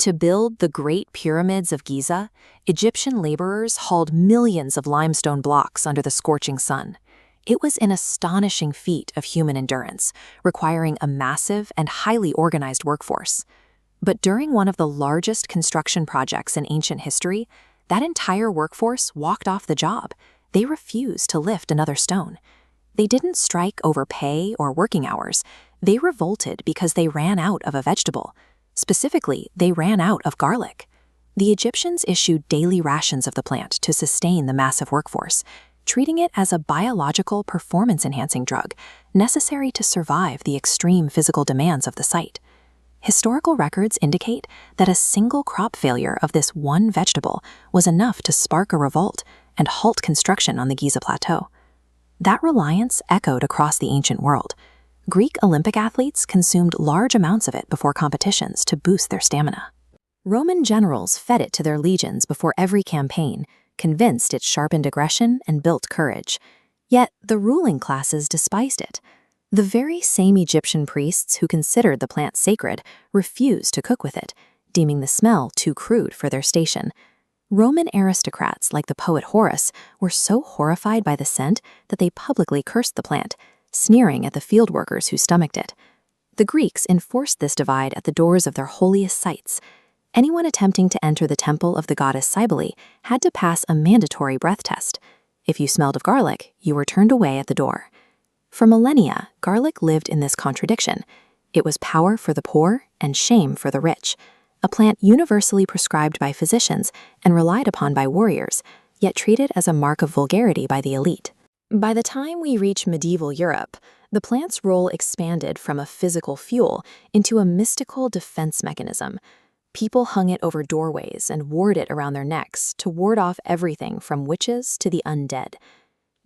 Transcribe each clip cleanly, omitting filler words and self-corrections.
To build the Great Pyramids of Giza, Egyptian laborers hauled millions of limestone blocks under the scorching sun. It was an astonishing feat of human endurance, requiring a massive and highly organized workforce. But during one of the largest construction projects in ancient history, that entire workforce walked off the job. They refused to lift another stone. They didn't strike over pay or working hours. They revolted because they ran out of a vegetable. Specifically, they ran out of garlic. The Egyptians issued daily rations of the plant to sustain the massive workforce, treating it as a biological performance-enhancing drug necessary to survive the extreme physical demands of the site. Historical records indicate that a single crop failure of this one vegetable was enough to spark a revolt and halt construction on the Giza Plateau. That reliance echoed across the ancient world. Greek Olympic athletes consumed large amounts of it before competitions to boost their stamina. Roman generals fed it to their legions before every campaign, convinced it sharpened aggression and built courage. Yet the ruling classes despised it. The very same Egyptian priests who considered the plant sacred refused to cook with it, deeming the smell too crude for their station. Roman aristocrats like the poet Horace were so horrified by the scent that they publicly cursed the plant, sneering at the field workers who stomached it. The Greeks enforced this divide at the doors of their holiest sites. Anyone attempting to enter the temple of the goddess Cybele had to pass a mandatory breath test. If you smelled of garlic, you were turned away at the door. For millennia, garlic lived in this contradiction. It was power for the poor and shame for the rich, a plant universally prescribed by physicians and relied upon by warriors, yet treated as a mark of vulgarity by the elite. By the time we reach medieval Europe, the plant's role expanded from a physical fuel into a mystical defense mechanism. People hung it over doorways and wore it around their necks to ward off everything from witches to the undead.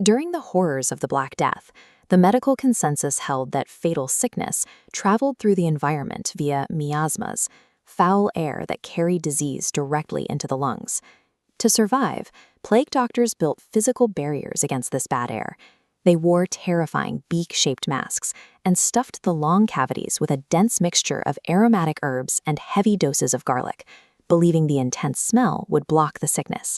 During the horrors of the Black Death, the medical consensus held that fatal sickness traveled through the environment via miasmas, foul air that carried disease directly into the lungs. To survive, plague doctors built physical barriers against this bad air. They wore terrifying beak-shaped masks and stuffed the lung cavities with a dense mixture of aromatic herbs and heavy doses of garlic, believing the intense smell would block the sickness.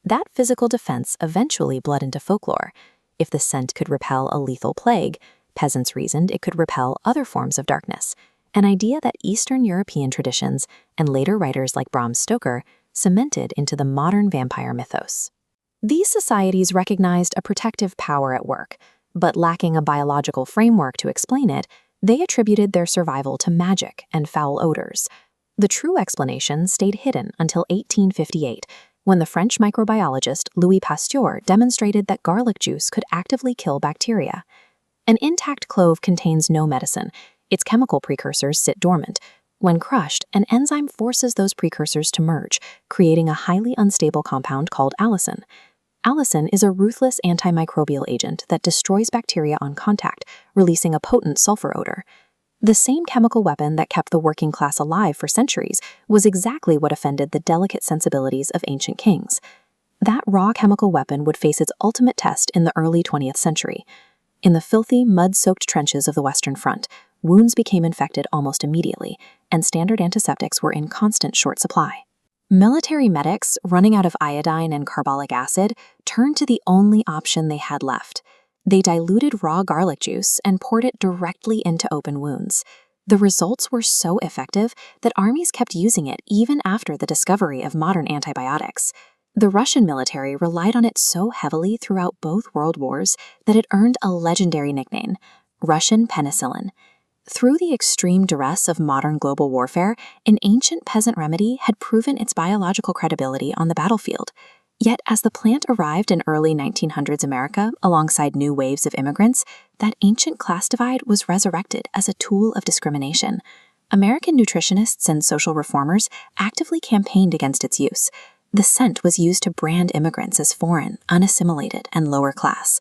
That physical defense eventually bled into folklore. If the scent could repel a lethal plague, peasants reasoned it could repel other forms of darkness, an idea that Eastern European traditions and later writers like Bram Stoker cemented into the modern vampire mythos. These societies recognized a protective power at work, but lacking a biological framework to explain it, they attributed their survival to magic and foul odors. The true explanation stayed hidden until 1858, when the French microbiologist Louis Pasteur demonstrated that garlic juice could actively kill bacteria. An intact clove contains no medicine. Its chemical precursors sit dormant. When crushed, an enzyme forces those precursors to merge, creating a highly unstable compound called allicin. Allicin is a ruthless antimicrobial agent that destroys bacteria on contact, releasing a potent sulfur odor. The same chemical weapon that kept the working class alive for centuries was exactly what offended the delicate sensibilities of ancient kings. That raw chemical weapon would face its ultimate test in the early 20th century. In the filthy, mud-soaked trenches of the Western Front, wounds became infected almost immediately, and standard antiseptics were in constant short supply. Military medics, running out of iodine and carbolic acid, turned to the only option they had left. They diluted raw garlic juice and poured it directly into open wounds. The results were so effective that armies kept using it even after the discovery of modern antibiotics. The Russian military relied on it so heavily throughout both world wars that it earned a legendary nickname, Russian penicillin. Through the extreme duress of modern global warfare, an ancient peasant remedy had proven its biological credibility on the battlefield. Yet as the plant arrived in early 1900s America alongside new waves of immigrants, that ancient class divide was resurrected as a tool of discrimination. American nutritionists and social reformers actively campaigned against its use. The scent was used to brand immigrants as foreign, unassimilated, and lower class.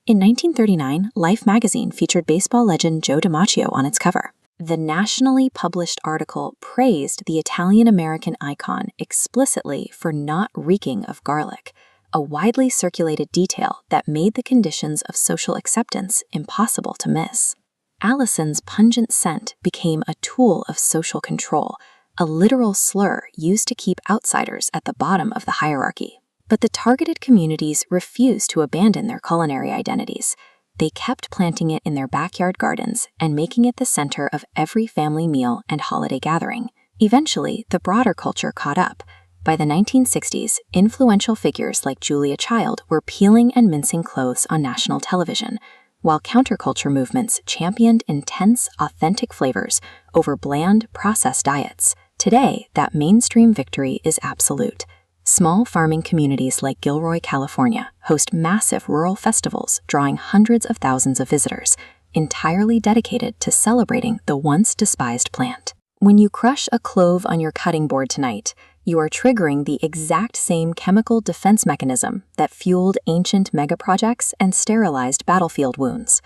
In 1939, Life magazine featured baseball legend Joe DiMaggio on its cover. The nationally published article praised the Italian-American icon explicitly for not reeking of garlic, a widely circulated detail that made the conditions of social acceptance impossible to miss. Allicin's pungent scent became a tool of social control, a literal slur used to keep outsiders at the bottom of the hierarchy. But the targeted communities refused to abandon their culinary identities. They kept planting it in their backyard gardens and making it the center of every family meal and holiday gathering. Eventually, the broader culture caught up. By the 1960s, influential figures like Julia Child were peeling and mincing cloves on national television, while counterculture movements championed intense, authentic flavors over bland, processed diets. Today, that mainstream victory is absolute. Small farming communities like Gilroy, California, host massive rural festivals drawing hundreds of thousands of visitors, entirely dedicated to celebrating the once despised plant. When you crush a clove on your cutting board tonight, you are triggering the exact same chemical defense mechanism that fueled ancient megaprojects and sterilized battlefield wounds.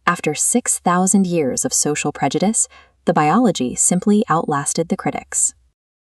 After 6,000 years of social prejudice, the biology simply outlasted the critics.